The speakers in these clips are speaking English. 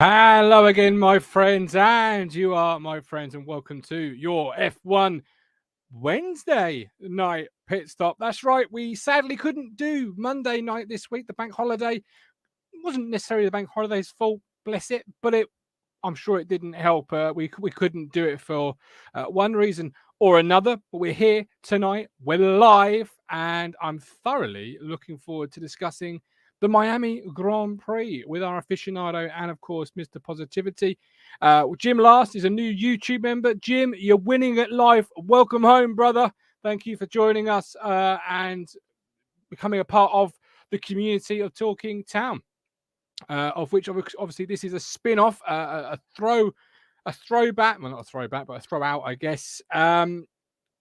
Hello again, my friends, and you are my friends, and welcome to your F1 Wednesday night pit stop. That's right, we sadly couldn't do Monday night this week, the bank holiday. It wasn't necessarily the bank holiday's fault, bless it, but I'm sure it didn't help. We couldn't do it for one reason or another, but we're here tonight, we're live, and I'm thoroughly looking forward to discussing the Miami Grand Prix with our aficionado and, of course, Mr. Positivity. Jim Last is a new YouTube member. Jim, you're winning at life. Welcome home, brother. Thank you for joining us and becoming a part of the community of Talking Town, of which obviously this is a spin-off, a throwback. Well, not a throwback, but a throw out, I guess.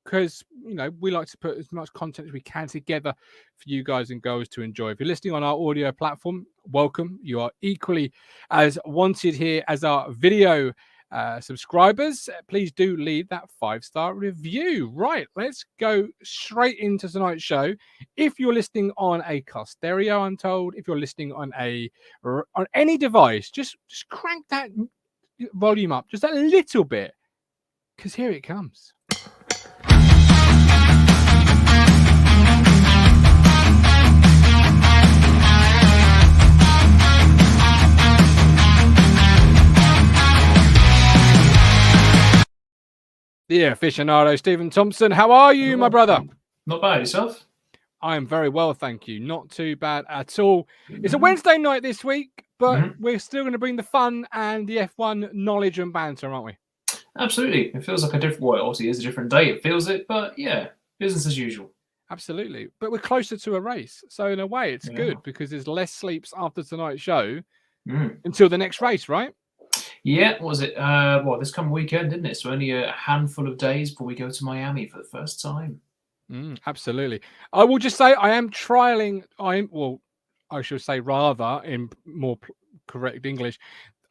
Because, you know, we like to put as much content as we can together for you guys and girls to enjoy. If you're listening on our audio platform, welcome. You are equally as wanted here as our video subscribers. Please do leave that 5-star review. Right, let's go straight into tonight's show. If you're listening on a car stereo, I'm told, if you're listening on any device, just crank that volume up just a little bit, because here it comes. The aficionado, Stephen Thompson. How are you, my brother? Not bad. Yourself? I am very well, thank you. Not too bad at all. It's a Wednesday night this week, but we're still going to bring the fun and the F1 knowledge and banter, aren't we? Absolutely. It feels like a different, well, obviously it's a different day. It feels it, but yeah, business as usual. Absolutely. But we're closer to a race. So in a way, it's good because there's less sleeps after tonight's show until the next race, right? Yeah, what was it? Well, this coming weekend, didn't it? So only a handful of days before we go to Miami for the first time. Absolutely. I will just say I am trialing. I should say rather in more correct English,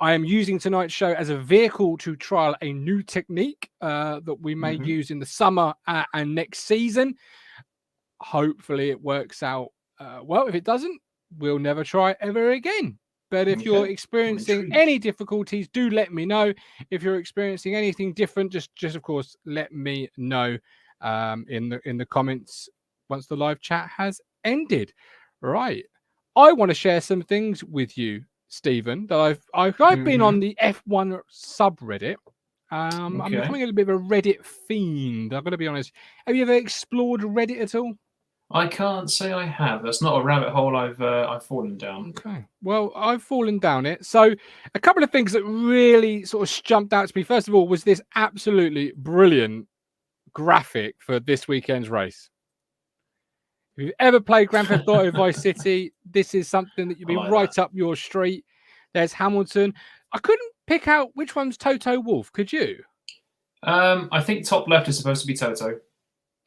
I am using tonight's show as a vehicle to trial a new technique that we may use in the summer and next season. Hopefully it works out well. If it doesn't, we'll never try ever again. But if you're experiencing any difficulties, do let me know. If you're experiencing anything different, just of course, let me know in the comments once the live chat has ended. Right. I want to share some things with you, Stephen, that I've been on the F1 subreddit. I'm becoming a little bit of a Reddit fiend. I've got to be honest. Have you ever explored Reddit at all? I can't say I have. That's not a rabbit hole I've fallen down. Okay. Well, I've fallen down it. So a couple of things that really sort of jumped out to me. First of all, was this absolutely brilliant graphic for this weekend's race. If you've ever played Grand Theft Auto Vice City, this is something that you'd be right up your street. There's Hamilton. I couldn't pick out which one's Toto Wolff. Could you? I think top left is supposed to be Toto.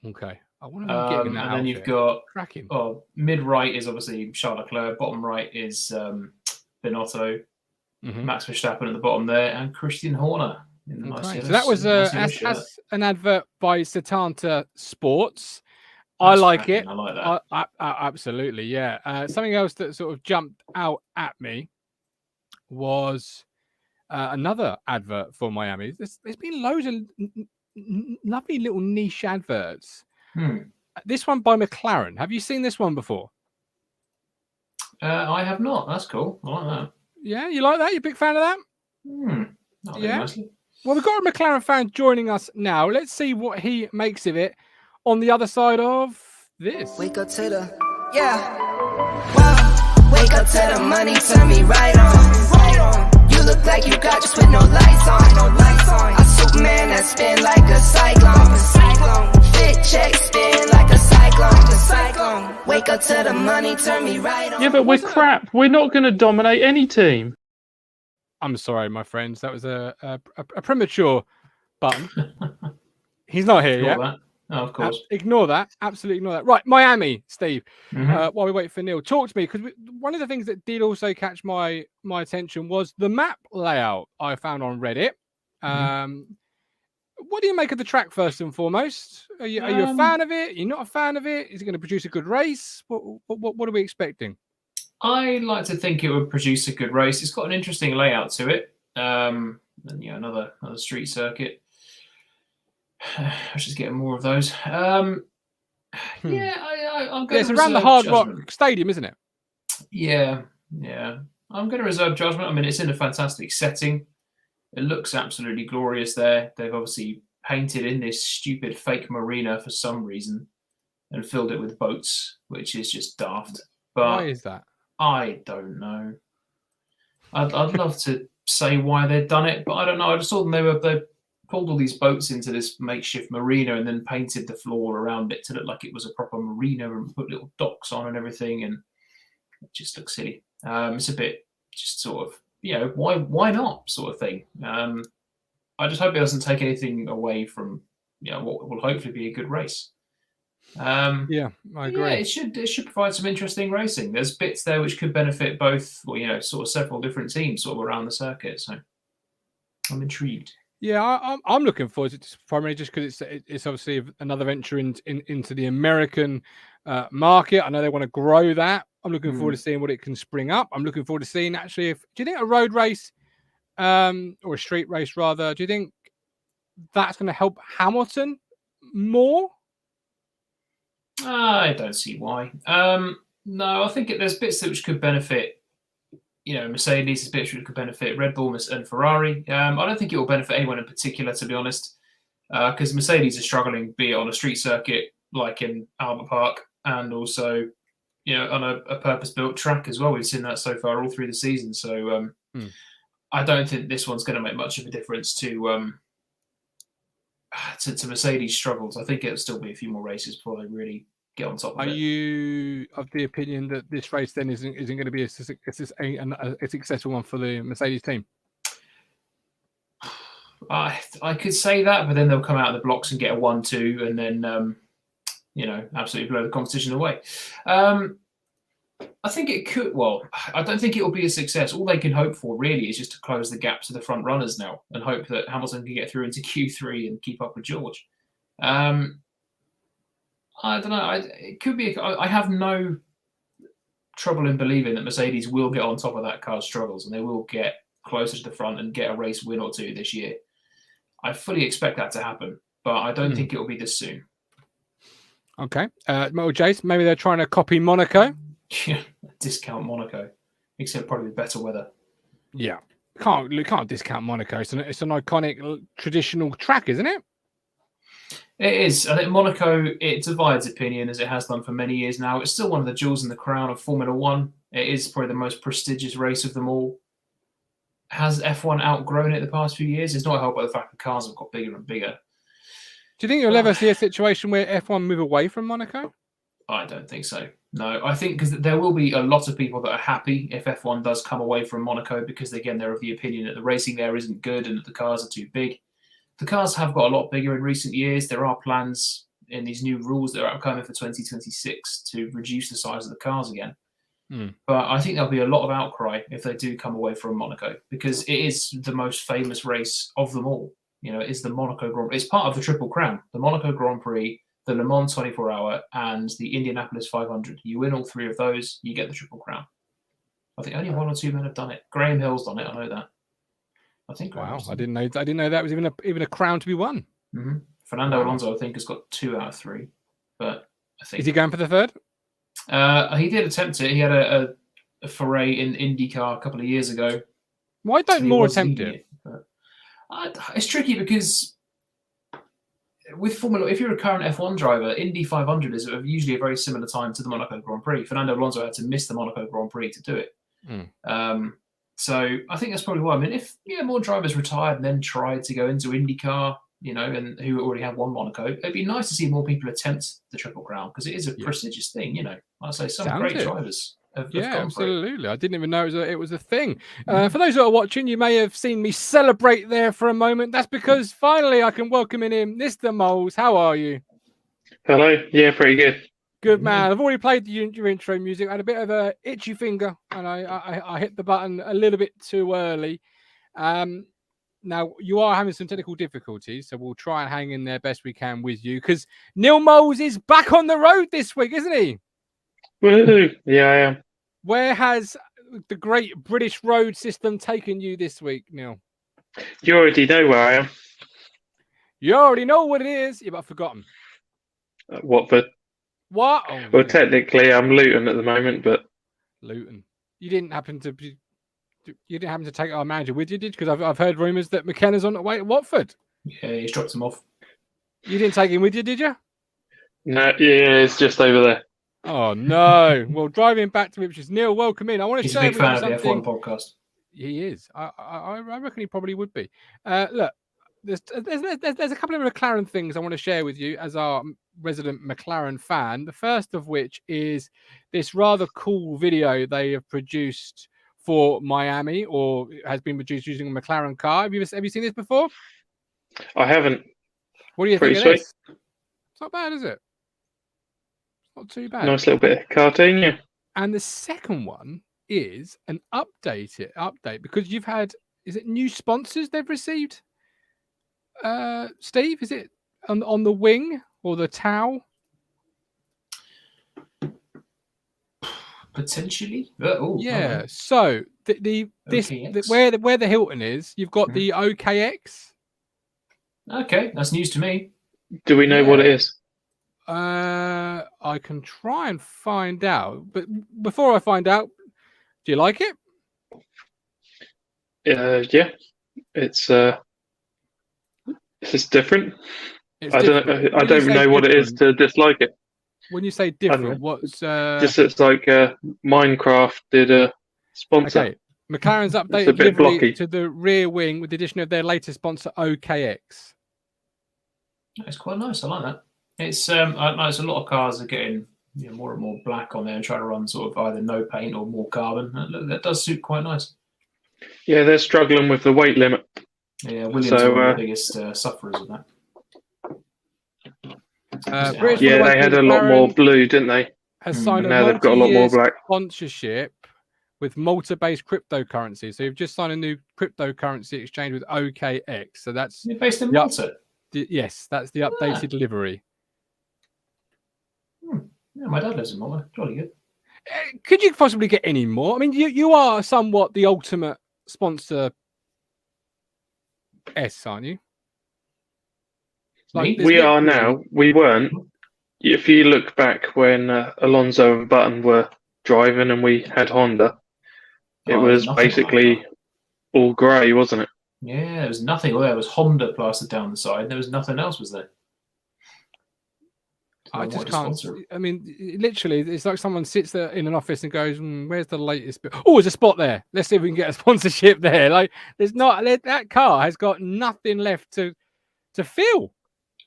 Okay. I want to get in that. And then you've got cracking. Oh, mid right is obviously Charles Leclerc. Bottom right is Binotto, Max Verstappen at the bottom there, and Christian Horner. In the nice so that was as an advert by Setanta Sports. I like it. I like that. Absolutely, yeah. Something else that sort of jumped out at me was another advert for Miami. There's been loads of lovely little niche adverts. This one by McLaren. Have you seen this one before? I have not. That's cool. I like that. Yeah, you like that? You a big fan of that? Yeah. Nicely. Well, we've got a McLaren fan joining us now. Let's see what he makes of it on the other side of this. Wake up to the wake up to the money, turn me right on. You look like you got just with no lights on. I'm Superman that spin like a cyclone. Fit check spin like a cyclone. Wake up to the money, turn me right on. Yeah, but we're crap. We're not going to dominate any team. I'm sorry, my friends. That was a premature button. He's not here yet. That. Oh, of course. Ignore that. Absolutely ignore that. Right, Miami, Steve. While we wait for Neil, talk to me, because one of the things that did also catch my attention was the map layout I found on Reddit. What do you make of the track first and foremost? Are you a fan of it? You're not a fan of it? Is it going to produce a good race? What are we expecting? I like to think it would produce a good race. It's got an interesting layout to it. And another street circuit. I should get more of those. I'm going to it's around the Hard Rock Stadium, isn't it? Yeah. I'm going to reserve judgment. I mean, it's in a fantastic setting. It looks absolutely glorious there. They've obviously painted in this stupid fake marina for some reason and filled it with boats, which is just daft. But why is that? I don't know. I'd love to say why they've done it, but I don't know. I just saw them. They pulled all these boats into this makeshift marina and then painted the floor around it to look like it was a proper marina and put little docks on and everything, and it just looks silly. It's a bit just sort of, why not sort of thing. I just hope it doesn't take anything away from what will hopefully be a good race. Yeah, I agree. Yeah, it should provide some interesting racing. There's bits there which could benefit both, sort of several different teams sort of around the circuit. So I'm intrigued. Yeah, I'm looking forward to it primarily just because it's obviously another venture into the American market. I know they want to grow that. I'm looking forward to seeing what it can spring up. I'm looking forward to seeing actually do you think a road race or a street race rather, do you think that's going to help Hamilton more? I don't see why. No, I think there's bits which could benefit, Mercedes, there's bits which could benefit Red Bull and Ferrari. I don't think it will benefit anyone in particular, to be honest, because Mercedes is struggling, be it on a street circuit like in Albert Park and also, on a purpose-built track as well. We've seen that so far all through the season. So I don't think this one's going to make much of a difference to Mercedes' struggles. I think it'll still be a few more races before they really get on top of it. Are you of the opinion that this race then isn't going to be a successful one for the Mercedes team? I could say that, but then they'll come out of the blocks and get a 1-2 and then, absolutely blow the competition away. I think it could. Well, I don't think it will be a success. All they can hope for really is just to close the gap to the front runners now and hope that Hamilton can get through into Q3 and keep up with George. I don't know. It could be. I have no trouble in believing that Mercedes will get on top of that car's struggles and they will get closer to the front and get a race win or two this year. I fully expect that to happen, but I don't think it will be this soon. Okay. Jace, maybe they're trying to copy Monaco. Yeah, discount Monaco, except probably with better weather. Yeah, can't discount Monaco. It's an iconic traditional track, isn't it? It is. I think Monaco, it divides opinion as it has done for many years now. It's still one of the jewels in the crown of Formula One. It is probably the most prestigious race of them all. Has F1 outgrown it the past few years? It's not helped by the fact the cars have got bigger and bigger. Do you think you'll ever see a situation where F1 move away from Monaco? I don't think so. No, I think because there will be a lot of people that are happy if F1 does come away from Monaco because, again, they're of the opinion that the racing there isn't good and that the cars are too big. The cars have got a lot bigger in recent years. There are plans in these new rules that are upcoming for 2026 to reduce the size of the cars again. But I think there'll be a lot of outcry if they do come away from Monaco because it is the most famous race of them all. It's the Monaco Grand Prix. It's part of the Triple Crown, the Monaco Grand Prix, the Le Mans 24-hour, and the Indianapolis 500. You win all three of those, you get the Triple Crown. I think only one or two men have done it. Graham Hill's done it. I know that. I think. Wow, I didn't know that was even a crown to be won. Mm-hmm. Fernando Alonso, I think, has got 2 out of 3. But I think is he going for the third? He did attempt it. He had a foray in IndyCar a couple of years ago. Why don't more attempt it? It's tricky because with Formula, if you're a current F1 driver, Indy 500 is usually a very similar time to the Monaco Grand Prix. Fernando Alonso had to miss the Monaco Grand Prix to do it. So I think that's probably why. I mean, if more drivers retired and then tried to go into IndyCar, and who already have won Monaco, it'd be nice to see more people attempt the Triple Crown because it is a prestigious thing. I say some great drivers. Absolutely. I didn't even know it was a thing. For those that are watching, you may have seen me celebrate there for a moment. That's because finally I can welcome in him, Mr. Moles. How are you? Hello. Yeah, pretty good. Good man. I've already played your intro music. I had a bit of a itchy finger, and I hit the button a little bit too early. Now you are having some technical difficulties, so we'll try and hang in there best we can with you because Neil Moles is back on the road this week, isn't he? Woohoo! Yeah, I am. Where has the great British road system taken you this week, Neil? You already know where I am. You already know what it is. You've forgotten. Watford. What? Oh, Well, yeah. technically, I'm Luton at the moment, but Luton. You didn't happen to take our manager with you, did you? Because I've heard rumours that McKenna's on the way to Watford. Yeah, he's dropped him off. You didn't take him with you, did you? no, yeah, it's just over there. Oh no! Well, driving back to Ipswich, Neil, welcome in. I want to He's a share big with you fan of the something. F1 podcast. He is. I reckon he probably would be. Look, there's a couple of McLaren things I want to share with you as our resident McLaren fan. The first of which is this rather cool video they have produced for Miami, or has been produced using a McLaren car. Have you seen this before? I haven't. What do you Pretty think of sweet. this? It's not bad, is it? It's not too bad. Nice little bit of cartoon, yeah. And the second one is an update because you've had, is it new sponsors they've received? Steve, is it on the wing or the towel? Potentially. Yeah. So where the Hilton is, you've got the OKX. Okay, that's news to me. Do we know what it is? I can try and find out, but before I find out, do you like it? Yeah. It's different. I don't know what it is to dislike it. When you say different, what's just it's like Minecraft did a sponsor. Okay, McLaren's updated a bit livery blocky. to the rear wing with the addition of their latest sponsor OKX. It's quite nice. I like that. It's I notice a lot of cars are getting more and more black on there and trying to run sort of either no paint or more carbon. That does suit quite nice. Yeah, they're struggling with the weight limit. Yeah, Williams are one of the biggest sufferers of that. They had a lot more blue, didn't they? Has signed now they've got a lot more black sponsorship with Malta-based cryptocurrency. So you've just signed a new cryptocurrency exchange with OKX. So that's based in Malta. Yes, that's the updated livery. Yeah, my dad lives in Malta. Jolly good. Could you possibly get any more? I mean, you are somewhat the ultimate sponsor aren't you? Like, we are now. We weren't. If you look back when Alonso and Button were driving and we had Honda, it was basically all grey, wasn't it? Yeah, there was nothing. Well, there was Honda plastered down the side. There was nothing else, was there? I just can't. I mean, literally, it's like someone sits there in an office and goes, "Where's the latest?" Oh, there's a spot there. Let's see if we can get a sponsorship there. Like, there's not. That car has got nothing left to fill.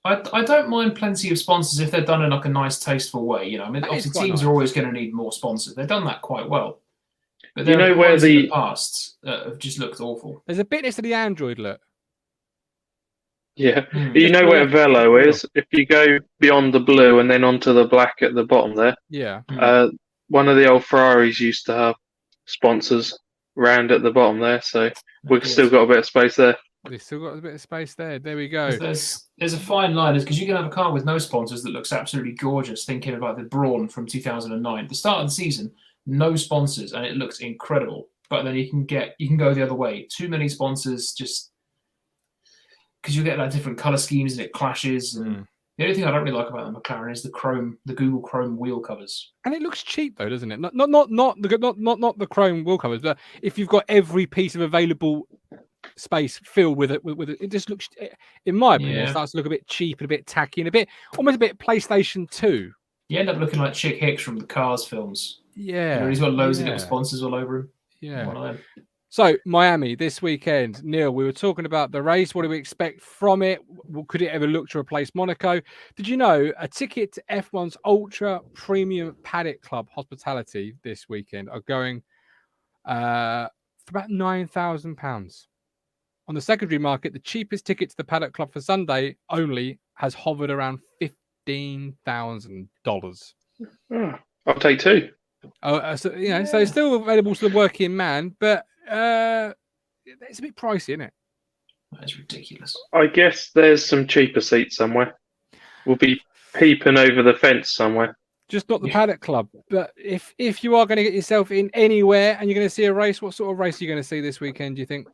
I don't mind plenty of sponsors if they're done in like a nice, tasteful way. I mean, obviously teams are always going to need more sponsors. They've done that quite well. But there are ones in the past that have just looked awful. There's a bit next to the Android look. Yeah, you know where Velo is. If you go beyond the blue and then onto the black at the bottom there. Yeah. One of the old Ferraris used to have sponsors round at the bottom there, so we've still got a bit of space there. We've still got a bit of space there. There we go. There's a fine line, because you can have a car with no sponsors that looks absolutely gorgeous. Thinking about the Brawn from 2009, the start of the season, no sponsors, and it looks incredible. But then you can go the other way. Too many sponsors, just because you get like different color schemes and it clashes. And the only thing I don't really like about the McLaren is the Google Chrome wheel covers. And it looks cheap though, doesn't it? Not the Chrome wheel covers, but if you've got every piece of available space filled with it just looks, in my opinion, it starts to look a bit cheap and a bit tacky and almost a bit PlayStation 2. You end up looking like Chick Hicks from the Cars films. Yeah, he's got loads of little sponsors all over him. Yeah. One of them. So Miami this weekend, Neil. We were talking about the race. What do we expect from it? Could it ever look to replace Monaco? Did you know a ticket to F1's ultra premium Paddock Club hospitality this weekend are going for about £9,000? On the secondary market, the cheapest ticket to the Paddock Club for Sunday only has hovered around $15,000. I'll take two. So it's still available to the working man, but it's a bit pricey, isn't it? That's ridiculous. I guess there's some cheaper seats somewhere. We'll be peeping over the fence somewhere. just not the Paddock Club. But if you are going to get yourself in anywhere and you're going to see a race, what sort of race are you going to see this weekend, do you think?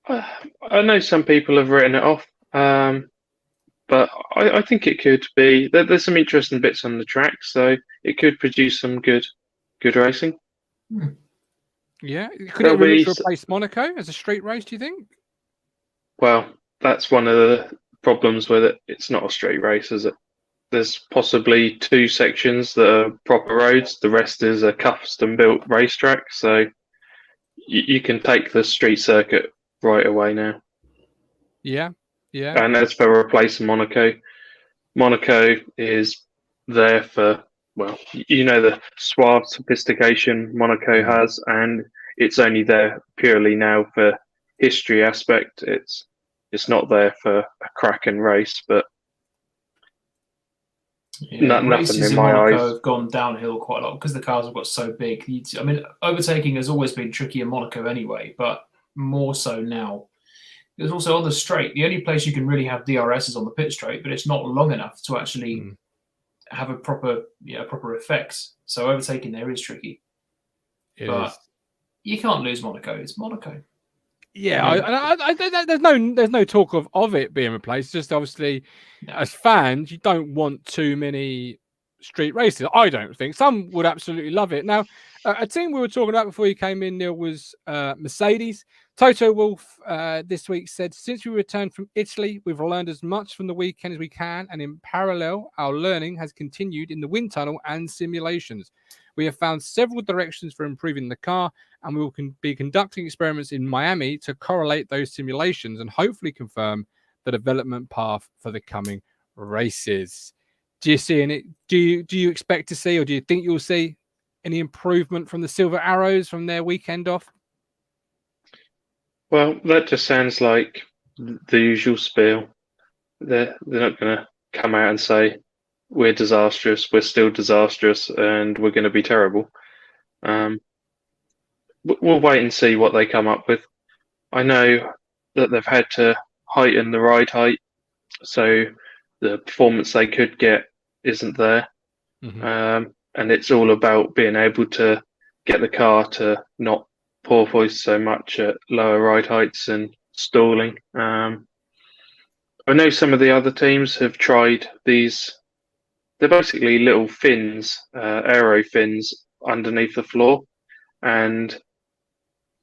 I know some people have written it off, but I think it could be. There's some interesting bits on the track, so it could produce some good racing. Yeah, could it replace Monaco as a street race, do you think? Well, that's one of the problems with it. It's not a straight race, is it? There's possibly 2 sections that are proper roads. The rest is a custom-built racetrack, so you can take the street circuit right away now. Yeah, yeah. And as for replacing Monaco, Monaco is there for, well, you know, the suave sophistication Monaco has, and it's only there purely now for history aspect. It's not there for a cracking race, but nothing in my eyes. Monaco have gone downhill quite a lot because the cars have got so big. I mean, overtaking has always been tricky in Monaco anyway, but more so now. There's also on the straight. The only place you can really have DRS is on the pit straight, but it's not long enough to actually have a proper effect. So overtaking there is tricky. But you can't lose Monaco. It's Monaco. Yeah, there's no talk of it being replaced. Just obviously, as fans, you don't want too many street races. I don't think some would absolutely love it. Now, a team we were talking about before you came in, Neil, was Mercedes. Toto Wolff this week said, since we returned from Italy, we've learned as much from the weekend as we can, and in parallel, our learning has continued in the wind tunnel and simulations. We have found several directions for improving the car, and we will be conducting experiments in Miami to correlate those simulations and hopefully confirm the development path for the coming races. Do you see any? Do you expect to see, or do you think you'll see any improvement from the Silver Arrows from their weekend off? Well, that just sounds like the usual spiel. They're not going to come out and say, we're disastrous, we're still disastrous, and we're going to be terrible. We'll wait and see what they come up with. I know that they've had to heighten the ride height, so the performance they could get isn't there. And it's all about being able to get the car to not porpoise so much at lower ride heights and stalling. I know some of the other teams have tried these. They're basically little fins, aero fins underneath the floor, and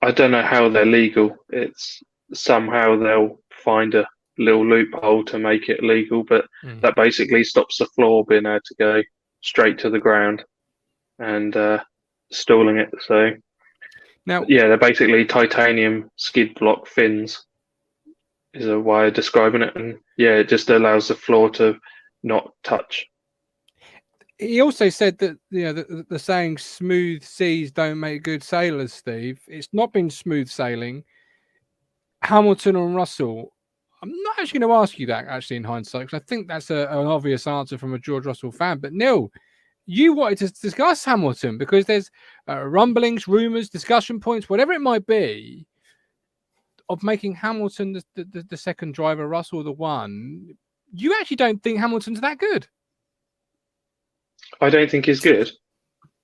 I don't know how they're legal. It's somehow they'll find a little loophole to make it legal, but that basically stops the floor being able to go straight to the ground and stalling it. So now, yeah, they're basically titanium skid block fins is a way of describing it, and yeah, it just allows the floor to not touch. He also said that the saying "smooth seas don't make good sailors." Steve, it's not been smooth sailing. Hamilton and Russell. I'm not actually going to ask you that actually in hindsight, because I think that's an obvious answer from a George Russell fan. But Neil, you wanted to discuss Hamilton because there's rumblings, rumors, discussion points, whatever it might be, of making Hamilton the second driver, Russell the one. You actually don't think Hamilton's that good? I don't think he's good.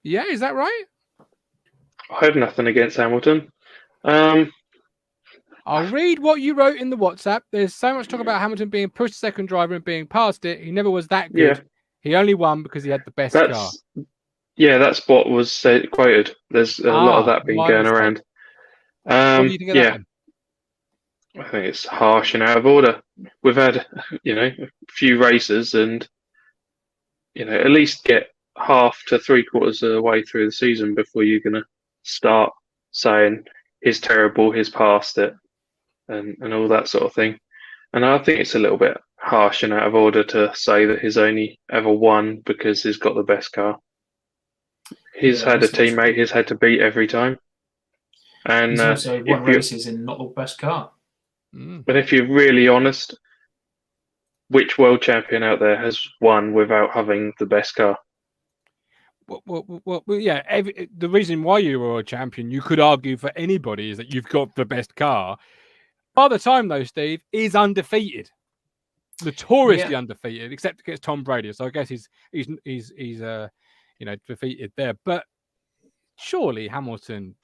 Yeah, is that right? I have nothing against Hamilton. I'll read what you wrote in the WhatsApp. There's so much talk about Hamilton being pushed second driver and being past it. He never was that good. Yeah. He only won because he had the best car. Yeah, that's what was quoted. There's a lot of that being going around. What do you think of that? I think it's harsh and out of order. We've had, a few races, and at least get half to 3/4 of the way through the season before you're going to start saying he's terrible, he's past it, and all that sort of thing. And I think it's a little bit harsh and out of order to say that he's only ever won because he's got the best car. He's had a teammate he's had to beat every time. And he's also won races in not the best car. But if you're really honest, which world champion out there has won without having the best car? Well, yeah. The reason why you're a world champion, you could argue for anybody, is that you've got the best car. By the time, though, Steve is undefeated. notoriously undefeated, except against Tom Brady. So I guess he's defeated there. But surely Hamilton,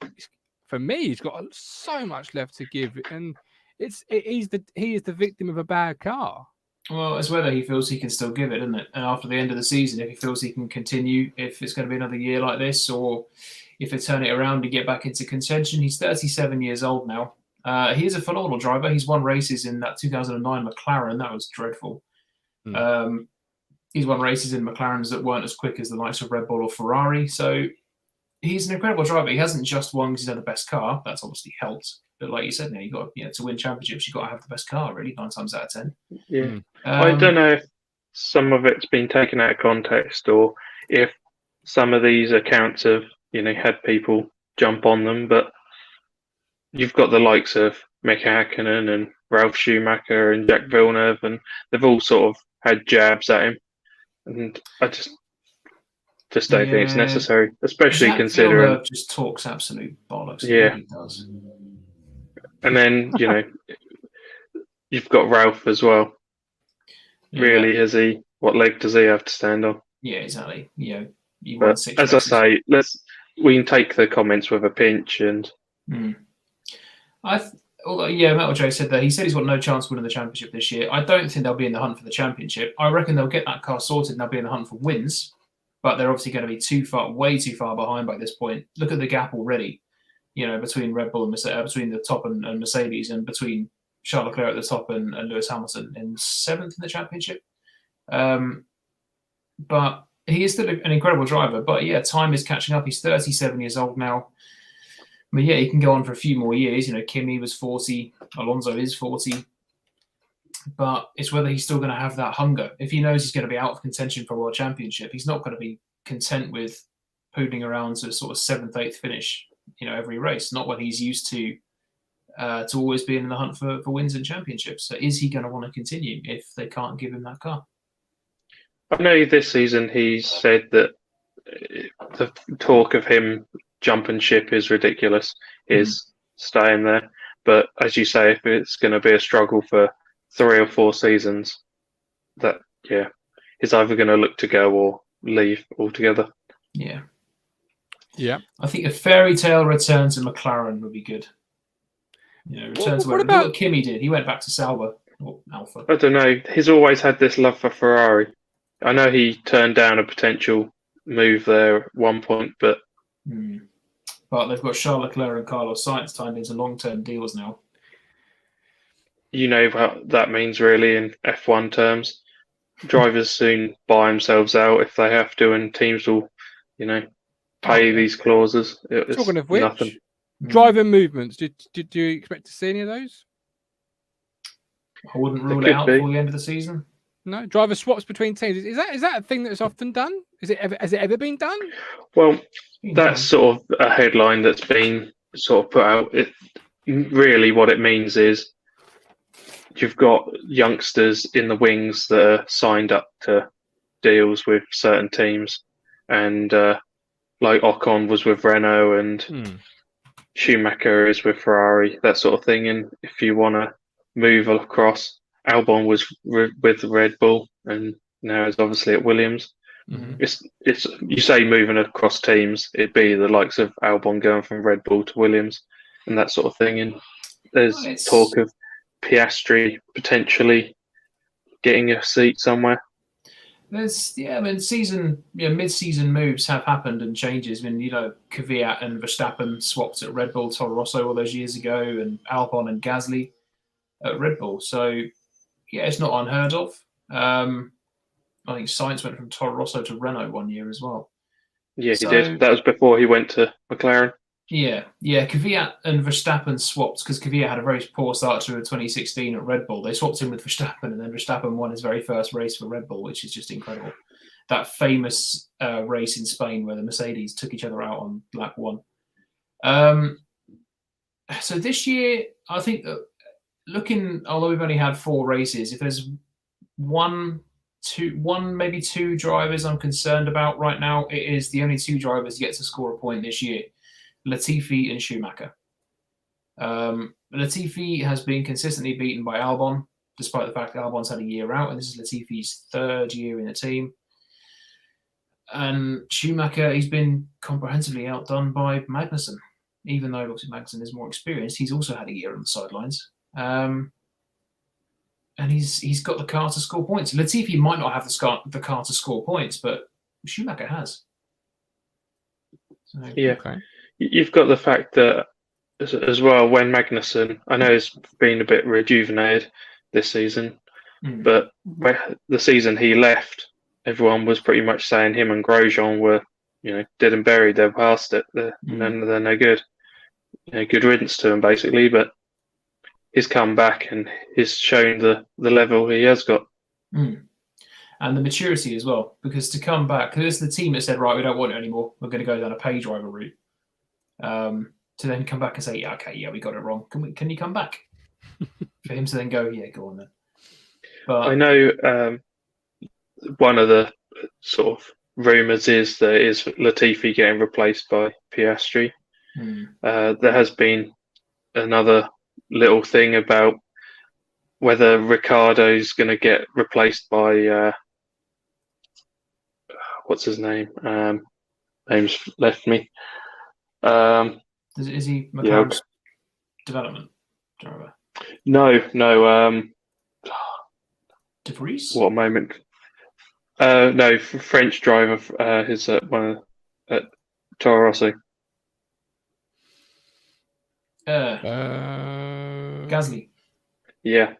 for me, he's got so much left to give, and he is the victim of a bad car. Well, it's whether he feels he can still give it, isn't it? And after the end of the season, if he feels he can continue, if it's going to be another year like this, or if they turn it around and get back into contention. He's 37 years old now. He is a phenomenal driver. He's won races in that 2009 McLaren. That was dreadful. He's won races in McLarens that weren't as quick as the likes of Red Bull or Ferrari. So he's an incredible driver. He hasn't just won because he's had the best car. That's obviously helped. But like you said, you got to win championships, you've got to have the best car, really, 9 times out of 10. Yeah. I don't know if some of it's been taken out of context, or if some of these accounts have, had people jump on them, but you've got the likes of Mika Hakkinen and Ralf Schumacher and Jacques Villeneuve, and they've all sort of had jabs at him, and I just don't think it's necessary, especially Jacques considering Villeneuve just talks absolute bollocks. Yeah, he does. And then you've got Ralph as well. Yeah. Really, has he? What leg does he have to stand on? Yeah, exactly. You won But 6 as races. I say, we can take the comments with a pinch, and Metal J said that he said he's got no chance of winning the championship this year. I don't think they'll be in the hunt for the championship. I reckon they'll get that car sorted and they'll be in the hunt for wins, but they're obviously going to be way too far behind by this point. Look at the gap already, between Red Bull and between the top and Mercedes, and between Charles Leclerc at the top and Lewis Hamilton in 7th in the championship. But he is still an incredible driver. But time is catching up. He's 37 years old now. But he can go on for a few more years. Kimi was 40, Alonso is 40. But it's whether he's still going to have that hunger. If he knows he's going to be out of contention for a world championship, he's not going to be content with poodling around to a sort of 7th, 8th finish, every race. Not when he's used to always being in the hunt for wins and championships. So is he going to want to continue if they can't give him that car? I know this season he said that the talk of him jumping ship is ridiculous, is staying there. But as you say, if it's going to be a struggle for 3 or 4 seasons, he's either going to look to go or leave altogether. Yeah. Yeah. I think a fairy tale return to McLaren would be good. Return to what Kimi did. He went back to Sauber or Alpha. I don't know. He's always had this love for Ferrari. I know he turned down a potential move there at one point, but But they've got Charles Leclerc and Carlos Sainz tied into long-term deals now. You know what that means, really, in F1 terms. Drivers soon buy themselves out if they have to, and teams will, pay these clauses. Talking of which, nothing. driver movements. Did you expect to see any of those? I wouldn't rule it out before the end of the season. No, driver swaps between teams. Is that a thing that's often done? Has it ever been done? Well, that's sort of a headline that's been sort of put out. Really, what it means is you've got youngsters in the wings that are signed up to deals with certain teams, and like Ocon was with Renault, and Schumacher is with Ferrari, that sort of thing. And if you want to move across, Albon was with Red Bull, and now is obviously at Williams. It's you say moving across teams, it'd be the likes of Albon going from Red Bull to Williams and that sort of thing. And there's talk of Piastri potentially getting a seat somewhere. Mid-season moves have happened and changes. Kvyat and Verstappen swapped at Red Bull, Toro Rosso all those years ago, and Albon and Gasly at Red Bull. So, it's not unheard of. I think Sainz went from Toro Rosso to Renault one year as well. Yeah, he did. That was before he went to McLaren. Yeah. Kvyat and Verstappen swapped because Kvyat had a very poor start to 2016 at Red Bull. They swapped him with Verstappen, and then Verstappen won his very first race for Red Bull, which is just incredible. That famous race in Spain where the Mercedes took each other out on lap 1. So this year, I think that although we've only had 4 races, if there's one, maybe 2 drivers I'm concerned about right now, it is the only 2 drivers yet to score a point this year. Latifi and Schumacher. Latifi has been consistently beaten by Albon, despite the fact that Albon's had a year out, and this is Latifi's 3rd year in the team. And Schumacher, he's been comprehensively outdone by Magnussen. Even though obviously Magnussen is more experienced, he's also had a year on the sidelines. And he's got the car to score points. Latifi might not have the car to score points, but Schumacher has. So, Yeah. Okay. You've got the fact that as well, when Magnussen, I know he's been a bit rejuvenated this season, but the season he left, everyone was pretty much saying him and Grosjean were, dead and buried. They're past it. They're no good. Good riddance to him, basically. But he's come back and he's shown the level he has got. And the maturity as well, because to come back, because it's the team that said, right, we don't want it anymore. We're going to go down a pay driver route. To then come back and say, yeah, okay, yeah, we got it wrong. Can you come back? For him to then go, yeah, go on then. But I know one of the sort of rumours is that is Latifi getting replaced by Piastri. There has been another little thing about whether Ricciardo's going to get replaced by what's his name? Name's left me. Is he McLaren's development driver? No. De Vries? What moment? No, French driver. Is one at Toro Rosso. Gasly. Yeah.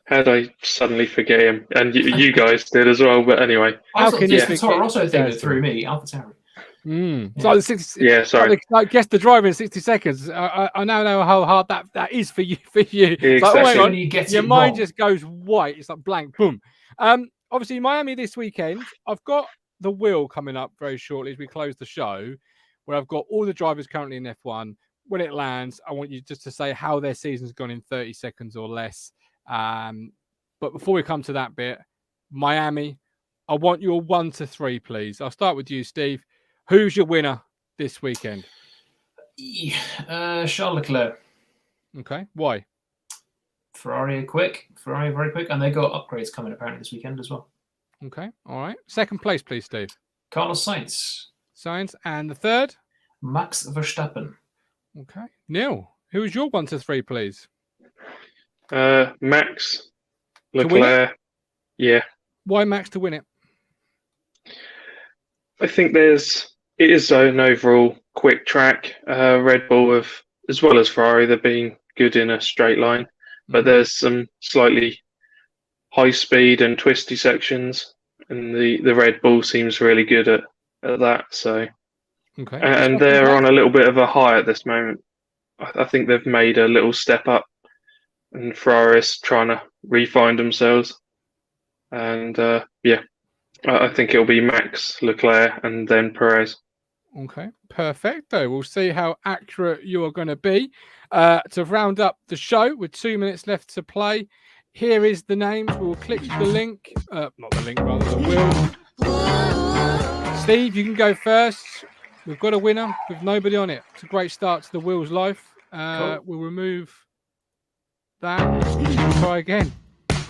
How did I suddenly forget him? And you guys did as well. But anyway, I How can it's you the Toro Rosso thing that Gasly? threw me. AlphaTauri. So 60, yeah. Sorry. like guess the driver in 60 seconds. I now know how hard that is for you. It's like, oh, hang Exactly. on. You get Your it mind wrong. just goes white. It's like blank, boom. Obviously, Miami this weekend. I've got the wheel coming up very shortly as we close the show, where I've got all the drivers currently in F1. When it lands, I want you just to say how their season's gone in 30 seconds or less. But before we come to that bit, Miami, I want your 1 to 3, please. I'll start with you, Steve. Who's your winner this weekend? Charles Leclerc. Okay, why? Ferrari very quick, and they got upgrades coming apparently this weekend as well. Okay, all right. Second place, please, Steve. Carlos Sainz. Sainz. And the third? Max Verstappen. Okay. Neil, who's your 1 to 3, please? Max To win Leclerc. Yeah. Why Max to win it? I think it is an overall quick track. Red Bull have, as well as Ferrari, they've been good in a straight line, but there's some slightly high speed and twisty sections, and the Red Bull seems really good at that. So, Okay. and they're on a little bit of a high at this moment. I think they've made a little step up, and Ferrari's trying to refine themselves. And I think it'll be Max, Leclerc, and then Perez. Okay, perfecto. We'll see how accurate you are going to be. To round up the show with 2 minutes left to play, here is the names. We'll click the link. Not the link, rather, the wheel. Steve, you can go first. We've got a winner with nobody on it. It's a great start to the wheel's life. Cool. We'll remove that. Try again.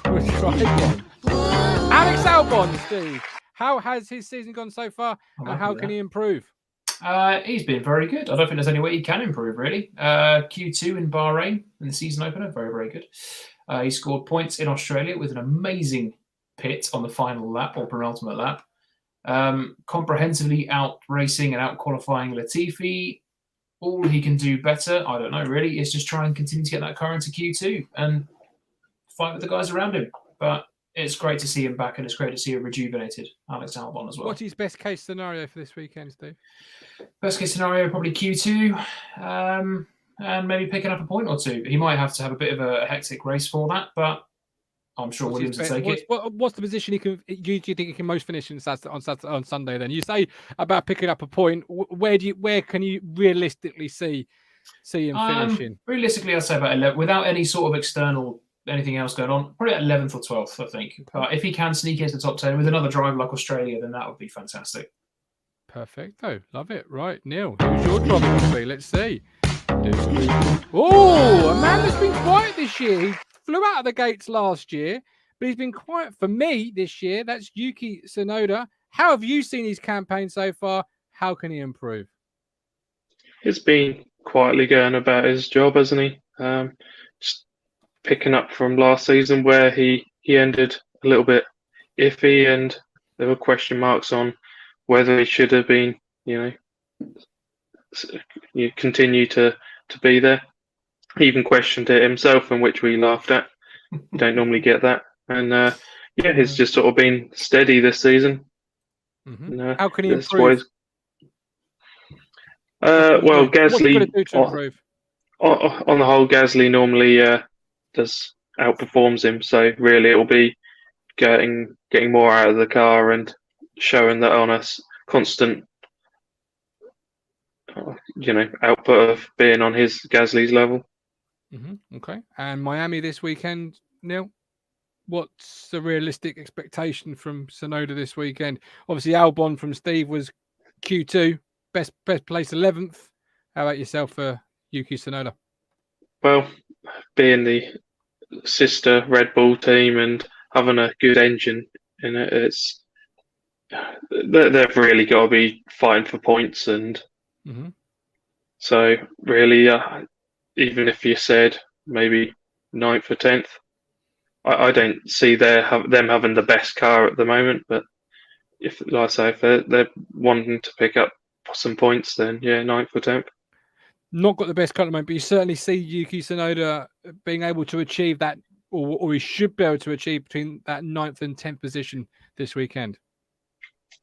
We'll try again. Alex Albon, Steve. How has his season gone so far, and how can he improve? He's been very good. I don't think there's any way he can improve, really. Q2 in Bahrain in the season opener, very, very good. He scored points in Australia with an amazing pit on the final lap or penultimate lap. Comprehensively out racing and out qualifying Latifi. All he can do better, I don't know, really, is just try and continue to get that car into Q2 and fight with the guys around him. But it's great to see him back, and it's great to see a rejuvenated Alex Albon as well. What's his best case scenario for this weekend, Steve? Best case scenario, probably Q2, and maybe picking up a point or two. He might have to have a bit of a hectic race for that, but I'm sure Williams will take it. What's the position he can? Do you think he can most finish on Sunday? Then you say about picking up a point. Where can you realistically see him finishing? Realistically, I'd say about 11, without any sort of external anything else going on. Probably at 11th or 12th, I think. But if he can sneak into the top 10 with another driver like Australia, then that would be fantastic. Perfecto, love it. Right, Neil, who's your driver going to be? Let's see. Oh, a man that's been quiet this year. He flew out of the gates last year, but he's been quiet for me this year. That's Yuki Tsunoda. How have you seen his campaign so far? How can he improve? He's been quietly going about his job, hasn't he? Just picking up from last season where he ended a little bit iffy, and there were question marks on whether he should have been, you continue to be there. He even questioned it himself, in which we laughed at. You don't normally get that. And he's just sort of been steady this season. Mm-hmm. How can he improve? Well, Gasly, do to improve? On the whole, Gasly normally outperforms him. So really, it will be getting more out of the car and showing that on a constant, output of being on Gasly's level. Mm-hmm. Okay. And Miami this weekend, Neil? What's the realistic expectation from Tsunoda this weekend? Obviously, Albon from Steve was Q2, best place 11th. How about yourself for Yuki Tsunoda? Well, being the sister Red Bull team and having a good engine in it, they've really got to be fighting for points, and so really, even if you said maybe 9th or 10th, I don't see them having the best car at the moment. But if they're wanting to pick up some points, then 9th or 10th. Not got the best car at the moment, but you certainly see Yuki Tsunoda being able to achieve that, or he should be able to achieve between that 9th and 10th position this weekend.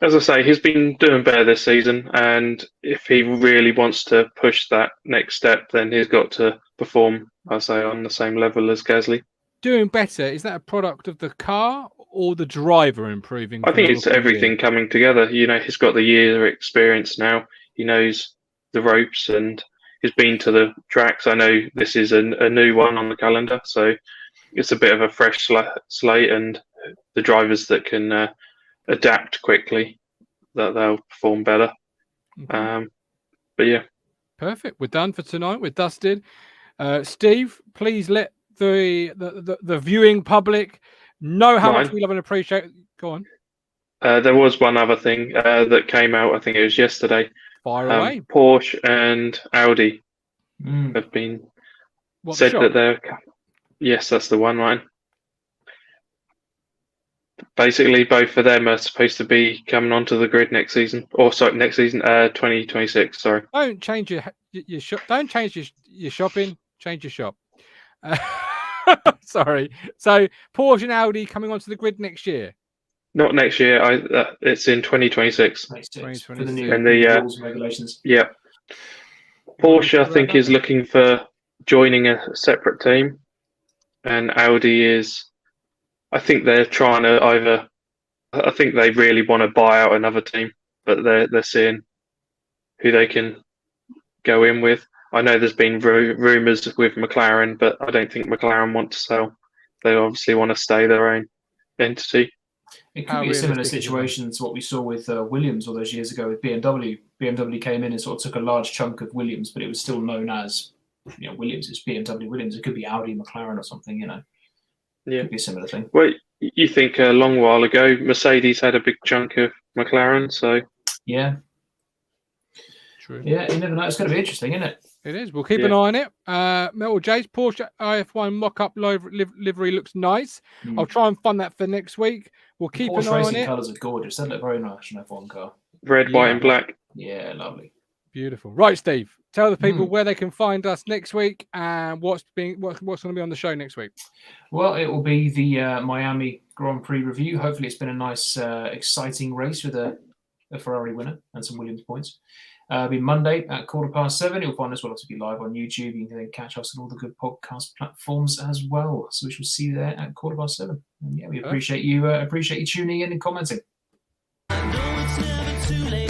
As I say, he's been doing better this season, and if he really wants to push that next step, then he's got to perform, I say, on the same level as Gasly. Doing better, is that a product of the car or the driver improving? I think it's everything coming together. He's got the year experience now. He knows the ropes, and he's been to the tracks. I know this is a new one on the calendar, so it's a bit of a fresh slate, and the drivers that can adapt quickly, that they'll perform better. Okay. But yeah. Perfect. We're done for tonight. We're dusted. Steve, please let the viewing public know how much we love and appreciate. Go on. There was one other thing that came out. I think it was yesterday. Fire away. Porsche and Audi have been said that they're. Yes, that's the one, right? Basically, both of them are supposed to be coming onto the grid next season. 2026. Sorry. Don't change your shop. Don't change your shopping. Change your shop. Sorry. So Porsche and Audi coming onto the grid next year. Not next year. It's in 2026. 2026 for the new rules and regulations. Yeah. Porsche, I think, is looking for joining a separate team, and Audi is. I think they're trying to I think they really want to buy out another team, but they're seeing who they can go in with. I know there's been rumours with McLaren, but I don't think McLaren want to sell. They obviously want to stay their own entity. It could be a similar situation to what we saw with Williams all those years ago with BMW. BMW came in and sort of took a large chunk of Williams, but it was still known as, Williams. It's BMW Williams. It could be Audi, McLaren, or something. Yeah, could be a similar thing. Well, you think a long while ago, Mercedes had a big chunk of McLaren, so yeah, true. Yeah, you never know. It's going to be interesting, isn't it? It is. We'll keep an eye on it. Metal J's Porsche IF1 mock-up livery looks nice. I'll try and fund that for next week. We'll keep an eye on it. Racing colours are gorgeous. They look very nice on an F1 car. Red, white, and black. Yeah, lovely. Beautiful. Right, Steve. Tell the people where they can find us next week and what's going to be on the show next week. Well, it will be the Miami Grand Prix review. Hopefully, it's been a nice, exciting race with a Ferrari winner and some Williams points. It'll be Monday at 7:15. You'll find us. We'll also be live on YouTube. You can then catch us on all the good podcast platforms as well. So we shall see you there at 7:15. And yeah, we appreciate you tuning in and commenting.